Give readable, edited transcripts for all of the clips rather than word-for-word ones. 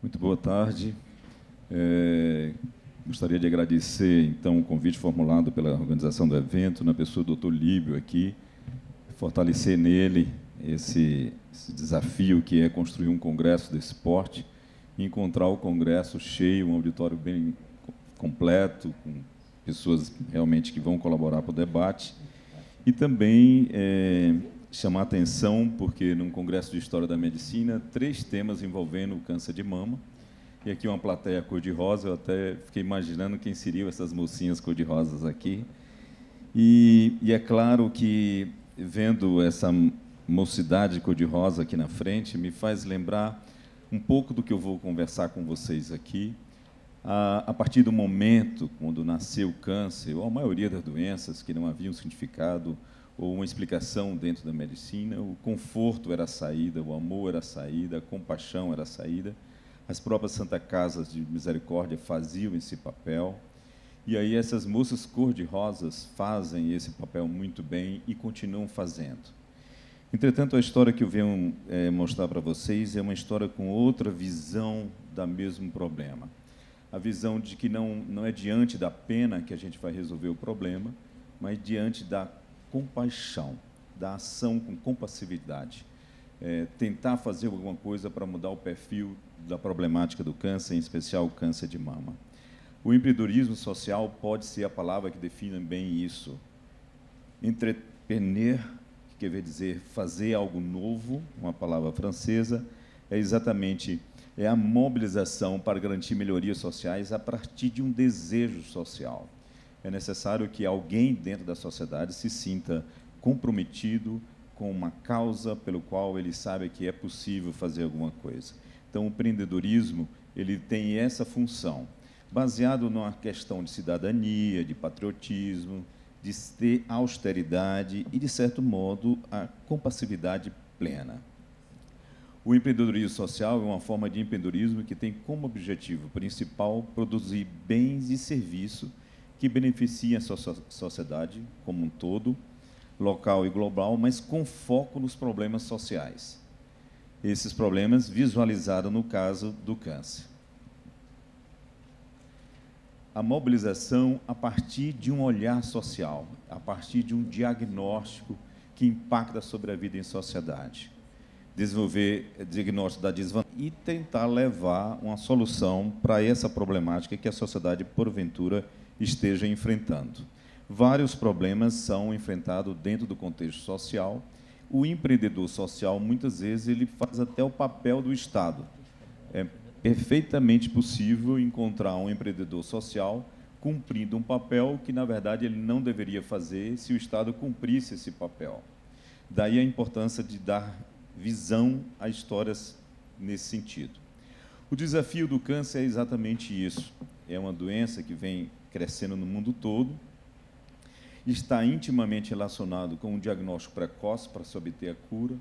Muito boa tarde. Gostaria de agradecer, então, o convite formulado pela organização do evento, na pessoa do Dr. Líbio aqui, fortalecer nele esse desafio que é construir um congresso desse porte e encontrar o congresso cheio, um auditório bem completo, com pessoas realmente que vão colaborar para o debate, e também chamar a atenção, porque num congresso de História da Medicina, 3 temas envolvendo o câncer de mama, e aqui uma plateia cor-de-rosa, eu até fiquei imaginando quem seriam essas mocinhas cor-de-rosas aqui, e é claro que, vendo essa mocidade cor-de-rosa aqui na frente, me faz lembrar um pouco do que eu vou conversar com vocês aqui, a partir do momento quando nasceu o câncer, ou a maioria das doenças que não haviam significado ou uma explicação dentro da medicina, o conforto era a saída, o amor era a saída, a compaixão era a saída. As próprias Santa Casas de Misericórdia faziam esse papel. E aí essas moças cor-de-rosas fazem esse papel muito bem e continuam fazendo. Entretanto, a história que eu venho mostrar para vocês é uma história com outra visão do mesmo problema. A visão de que não é diante da pena que a gente vai resolver o problema, mas diante da compaixão, da ação com compassividade. Tentar fazer alguma coisa para mudar o perfil da problemática do câncer, em especial o câncer de mama. O empreendedorismo social pode ser a palavra que define bem isso. Entreprendre, que quer dizer fazer algo novo, uma palavra francesa, é exatamente a mobilização para garantir melhorias sociais a partir de um desejo social. É necessário que alguém dentro da sociedade se sinta comprometido com uma causa pelo qual ele sabe que é possível fazer alguma coisa. Então, o empreendedorismo ele tem essa função, baseado numa questão de cidadania, de patriotismo, de ter austeridade e, de certo modo, a compassividade plena. O empreendedorismo social é uma forma de empreendedorismo que tem como objetivo principal produzir bens e serviços que beneficiem a sociedade como um todo, local e global, mas com foco nos problemas sociais. Esses problemas visualizados no caso do câncer. A mobilização a partir de um olhar social, a partir de um diagnóstico que impacta sobre a vida em sociedade. Desenvolver diagnóstico da desvantagem e tentar levar uma solução para essa problemática que a sociedade, porventura, esteja enfrentando. Vários problemas são enfrentados dentro do contexto social. O empreendedor social, muitas vezes, ele faz até o papel do Estado. É perfeitamente possível encontrar um empreendedor social cumprindo um papel que, na verdade, ele não deveria fazer se o Estado cumprisse esse papel. Daí a importância de dar visão a histórias nesse sentido. O desafio do câncer é exatamente isso. É uma doença que vem crescendo no mundo todo, está intimamente relacionado com um diagnóstico precoce para se obter a cura.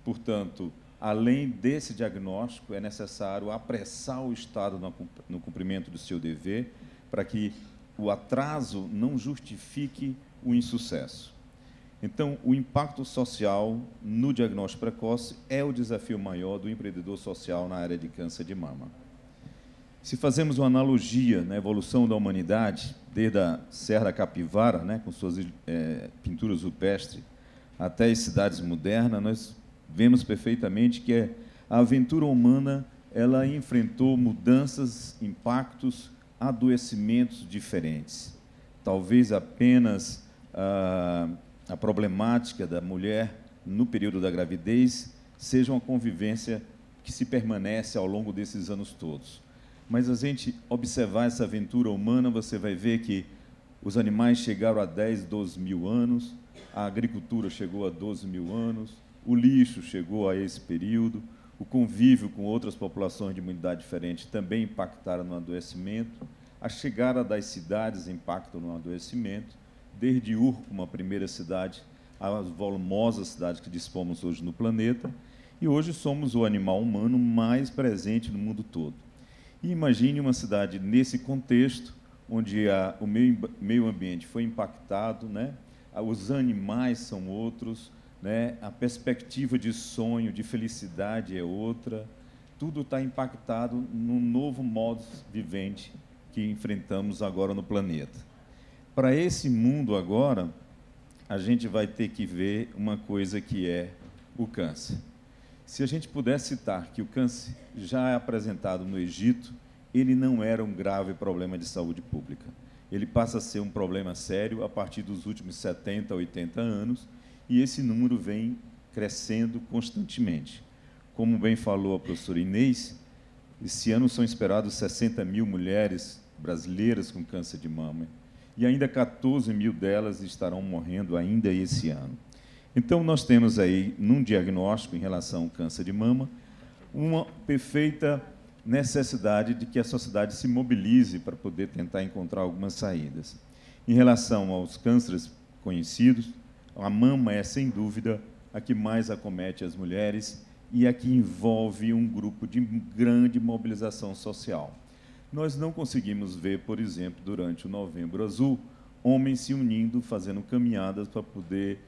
Portanto, além desse diagnóstico, é necessário apressar o Estado no cumprimento do seu dever para que o atraso não justifique o insucesso. Então, o impacto social no diagnóstico precoce é o desafio maior do empreendedor social na área de câncer de mama. Se fazemos uma analogia na evolução da humanidade, desde a Serra da Capivara, com suas pinturas rupestres, até as cidades modernas, nós vemos perfeitamente que a aventura humana ela enfrentou mudanças, impactos, adoecimentos diferentes. Talvez apenas a problemática da mulher no período da gravidez seja uma convivência que se permanece ao longo desses anos todos. Mas a gente observar essa aventura humana, você vai ver que os animais chegaram a 10, 12 mil anos, a agricultura chegou a 12 mil anos, o lixo chegou a esse período, o convívio com outras populações de imunidade diferente também impactaram no adoecimento, a chegada das cidades impacta no adoecimento, desde Ur, uma primeira cidade, às volumosas cidades que dispomos hoje no planeta, e hoje somos o animal humano mais presente no mundo todo. E imagine uma cidade nesse contexto, onde o meio ambiente foi impactado, os animais são outros, a perspectiva de sonho, de felicidade é outra, tudo está impactado no novo modo vivente que enfrentamos agora no planeta. Para esse mundo agora, a gente vai ter que ver uma coisa que é o câncer. Se a gente puder citar que o câncer já é apresentado no Egito, ele não era um grave problema de saúde pública. Ele passa a ser um problema sério a partir dos últimos 70, 80 anos, e esse número vem crescendo constantemente. Como bem falou a professora Inês, esse ano são esperados 60 mil mulheres brasileiras com câncer de mama, e ainda 14 mil delas estarão morrendo ainda esse ano. Então, nós temos aí, num diagnóstico em relação ao câncer de mama, uma perfeita necessidade de que a sociedade se mobilize para poder tentar encontrar algumas saídas. Em relação aos cânceres conhecidos, a mama é, sem dúvida, a que mais acomete as mulheres e a que envolve um grupo de grande mobilização social. Nós não conseguimos ver, por exemplo, durante o Novembro Azul, homens se unindo, fazendo caminhadas para poder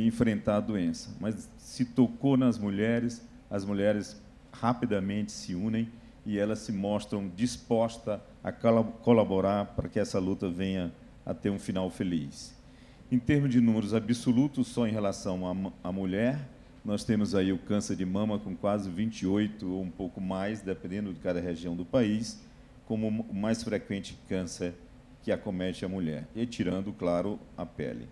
enfrentar a doença. Mas se tocou nas mulheres, as mulheres rapidamente se unem e elas se mostram dispostas a colaborar para que essa luta venha a ter um final feliz. Em termos de números absolutos, só em relação à mulher, nós temos aí o câncer de mama com quase 28 ou um pouco mais, dependendo de cada região do país, como o mais frequente câncer que acomete a mulher, e tirando, claro, a pele.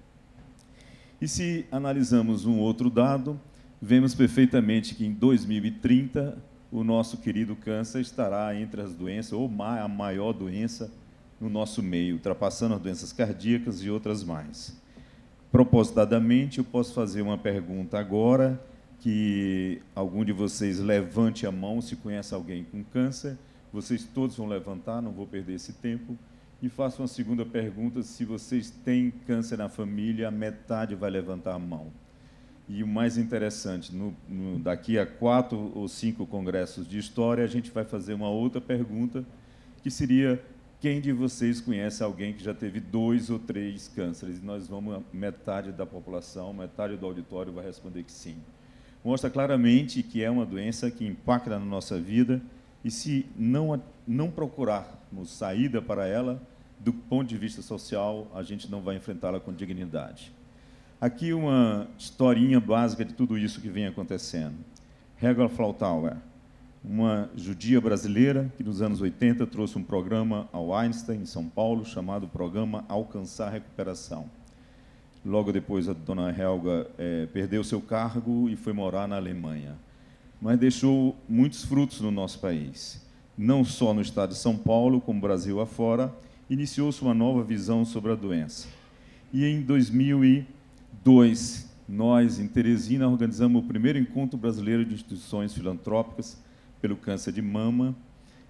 E se analisamos um outro dado, vemos perfeitamente que em 2030 o nosso querido câncer estará entre as doenças, ou a maior doença no nosso meio, ultrapassando as doenças cardíacas e outras mais. Propositadamente, eu posso fazer uma pergunta agora, que algum de vocês levante a mão se conhece alguém com câncer. Vocês todos vão levantar, não vou perder esse tempo. E faço uma segunda pergunta, se vocês têm câncer na família, a metade vai levantar a mão. E o mais interessante, daqui a 4 ou 5 congressos de história, a gente vai fazer uma outra pergunta, que seria: quem de vocês conhece alguém que já teve 2 ou 3 cânceres? E nós vamos, metade da população, metade do auditório vai responder que sim. Mostra claramente que é uma doença que impacta na nossa vida, e se não procurarmos saída para ela, do ponto de vista social, a gente não vai enfrentá-la com dignidade. Aqui uma historinha básica de tudo isso que vem acontecendo. Helga Flautauer, uma judia brasileira que nos anos 80 trouxe um programa ao Einstein, em São Paulo, chamado Programa Alcançar Recuperação. Logo depois, a dona Helga perdeu seu cargo e foi morar na Alemanha, mas deixou muitos frutos no nosso país. Não só no estado de São Paulo, como Brasil afora, iniciou-se uma nova visão sobre a doença. E em 2002, nós, em Teresina, organizamos o primeiro encontro brasileiro de instituições filantrópicas pelo câncer de mama,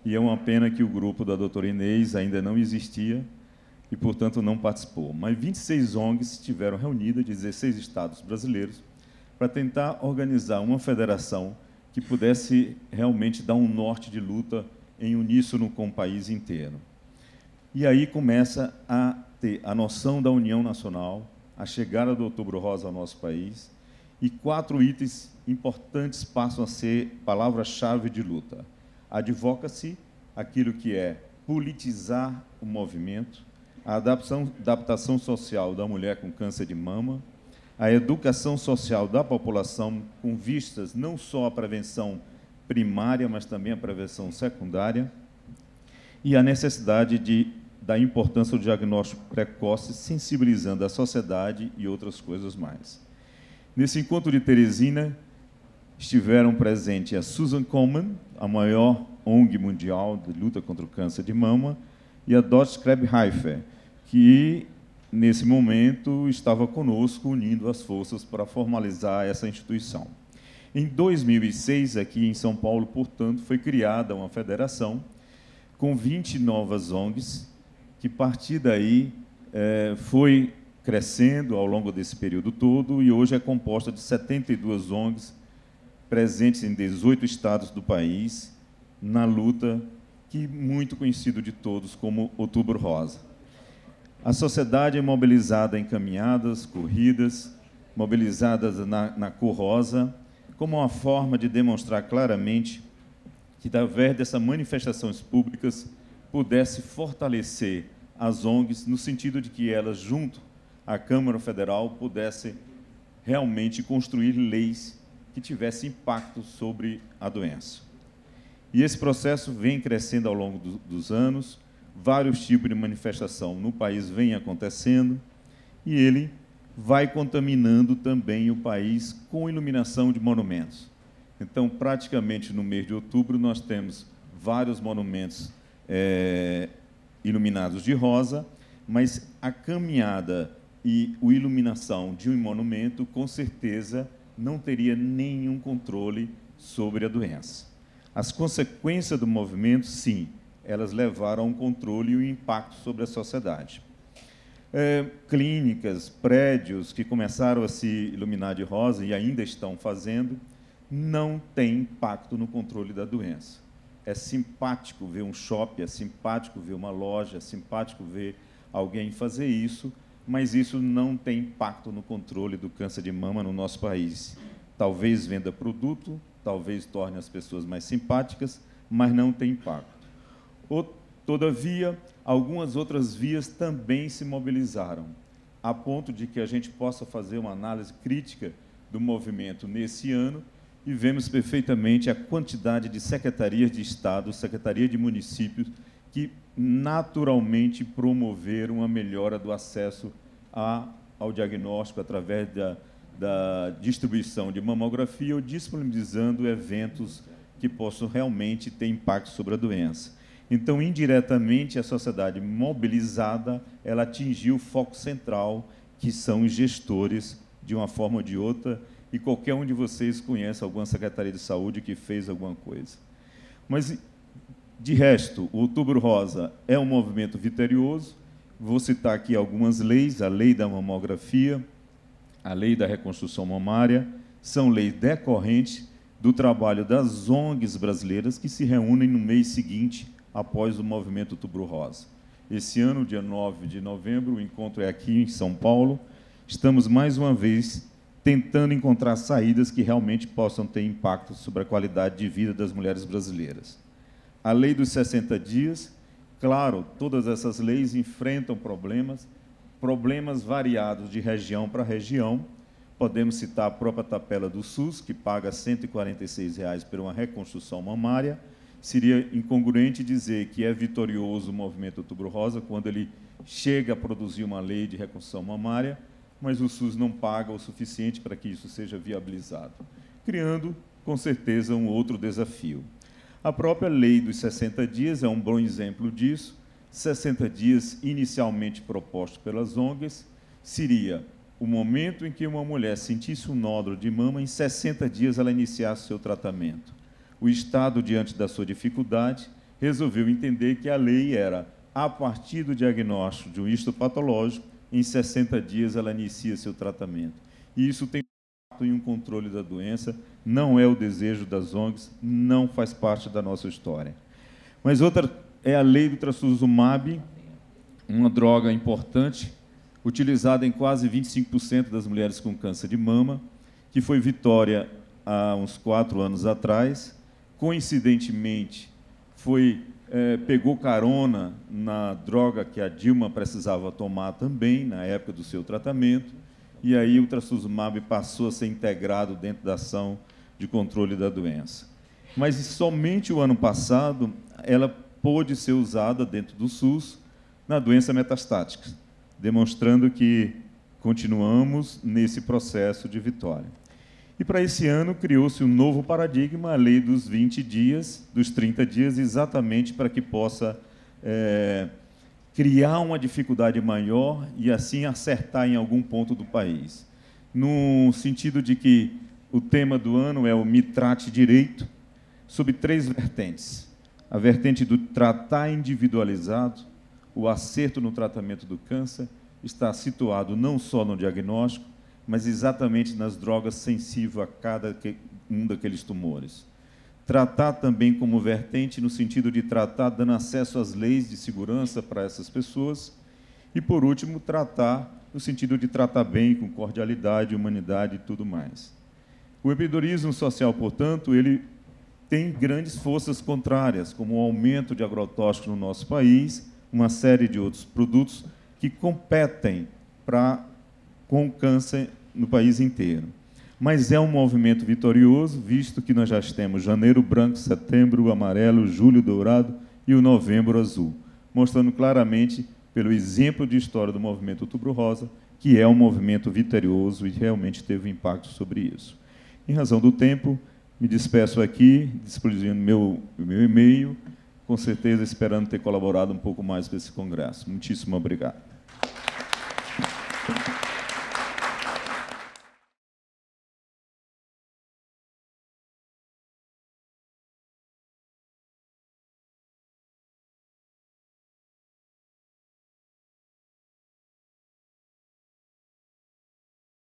e é uma pena que o grupo da doutora Inês ainda não existia e, portanto, não participou. Mas 26 ONGs estiveram reunidas de 16 estados brasileiros para tentar organizar uma federação que pudesse realmente dar um norte de luta em uníssono com o país inteiro. E aí começa a ter a noção da união nacional, a chegada do Outubro Rosa ao nosso país, e 4 itens importantes passam a ser palavra-chave de luta. Advocacy, aquilo que é politizar o movimento, a adaptação social da mulher com câncer de mama, a educação social da população com vistas não só à prevenção primária, mas também à prevenção secundária, e a necessidade da importância do diagnóstico precoce, sensibilizando a sociedade e outras coisas mais. Nesse encontro de Teresina, estiveram presentes a Susan Komen, a maior ONG mundial de luta contra o câncer de mama, e a Dot Krebs-Heifer, que, nesse momento, estava conosco, unindo as forças para formalizar essa instituição. Em 2006, aqui em São Paulo, portanto, foi criada uma federação com 20 novas ONGs, que, a partir daí, foi crescendo ao longo desse período todo, e hoje é composta de 72 ONGs, presentes em 18 estados do país, na luta que muito conhecido de todos como Outubro Rosa. A sociedade é mobilizada em caminhadas, corridas, mobilizadas na cor rosa, como uma forma de demonstrar claramente que, através dessas manifestações públicas, pudesse fortalecer as ONGs, no sentido de que elas, junto à Câmara Federal, pudessem realmente construir leis que tivessem impacto sobre a doença. E esse processo vem crescendo ao longo dos anos, vários tipos de manifestação no país vêm acontecendo, e ele vai contaminando também o país com iluminação de monumentos. Então, praticamente no mês de outubro, nós temos vários monumentos iluminados de rosa, mas a caminhada e a iluminação de um monumento, com certeza, não teria nenhum controle sobre a doença. As consequências do movimento, sim, elas levaram a um controle e um impacto sobre a sociedade. Clínicas, prédios que começaram a se iluminar de rosa e ainda estão fazendo, não tem impacto no controle da doença. É simpático ver um shopping, é simpático ver uma loja, é simpático ver alguém fazer isso, mas isso não tem impacto no controle do câncer de mama no nosso país. Talvez venda produto, talvez torne as pessoas mais simpáticas, mas não tem impacto. Todavia, algumas outras vias também se mobilizaram, a ponto de que a gente possa fazer uma análise crítica do movimento nesse ano e vemos perfeitamente a quantidade de secretarias de Estado, secretarias de municípios, que naturalmente promoveram a melhora do acesso ao diagnóstico através da distribuição de mamografia ou disponibilizando eventos que possam realmente ter impacto sobre a doença. Então, indiretamente, a sociedade mobilizada, ela atingiu o foco central, que são os gestores, de uma forma ou de outra, e qualquer um de vocês conhece alguma Secretaria de Saúde que fez alguma coisa. Mas, de resto, o Outubro Rosa é um movimento vitorioso. Vou citar aqui algumas leis: a Lei da Mamografia, a Lei da Reconstrução Mamária, são leis decorrentes do trabalho das ONGs brasileiras que se reúnem no mês seguinte após o movimento Outubro Rosa. Esse ano, dia 9 de novembro, o encontro é aqui em São Paulo. Estamos, mais uma vez, tentando encontrar saídas que realmente possam ter impacto sobre a qualidade de vida das mulheres brasileiras. A Lei dos 60 dias, claro, todas essas leis enfrentam problemas variados de região para região. Podemos citar a própria tabela do SUS, que paga R$ 146 por uma reconstrução mamária. Seria incongruente dizer que é vitorioso o movimento Outubro Rosa quando ele chega a produzir uma lei de reconstrução mamária, mas o SUS não paga o suficiente para que isso seja viabilizado, criando, com certeza, um outro desafio. A própria lei dos 60 dias é um bom exemplo disso. 60 dias, inicialmente proposto pelas ONGs, seria o momento em que uma mulher sentisse um nódulo de mama, em 60 dias ela iniciasse o seu tratamento. O Estado, diante da sua dificuldade, resolveu entender que a lei era, a partir do diagnóstico de um histopatológico, em 60 dias ela inicia seu tratamento. E isso tem impacto em um controle da doença, não é o desejo das ONGs, não faz parte da nossa história. Mas outra é a lei do trastuzumab, uma droga importante, utilizada em quase 25% das mulheres com câncer de mama, que foi vitória há uns 4 anos atrás. Coincidentemente, pegou carona na droga que a Dilma precisava tomar também, na época do seu tratamento, e aí o trastuzumab passou a ser integrado dentro da ação de controle da doença. Mas somente o ano passado ela pôde ser usada dentro do SUS na doença metastática, demonstrando que continuamos nesse processo de vitória. E para esse ano criou-se um novo paradigma, a lei dos 20 dias, dos 30 dias, exatamente para que possa criar uma dificuldade maior e assim acertar em algum ponto do país. No sentido de que o tema do ano é o Me Trate Direito, sob 3 vertentes. A vertente do tratar individualizado, o acerto no tratamento do câncer, está situado não só no diagnóstico, mas exatamente nas drogas sensíveis a cada um daqueles tumores. Tratar também como vertente no sentido de tratar dando acesso às leis de segurança para essas pessoas. E, por último, tratar no sentido de tratar bem, com cordialidade, humanidade e tudo mais. O empreendedorismo social, portanto, ele tem grandes forças contrárias, como o aumento de agrotóxicos no nosso país, uma série de outros produtos que competem com o câncer no país inteiro. Mas é um movimento vitorioso, visto que nós já temos janeiro branco, setembro amarelo, julho dourado e o novembro azul, mostrando claramente, pelo exemplo de história do movimento Outubro Rosa, que é um movimento vitorioso e realmente teve um impacto sobre isso. Em razão do tempo, me despeço aqui, disponibilizando meu e-mail, com certeza esperando ter colaborado um pouco mais com esse congresso. Muitíssimo obrigado.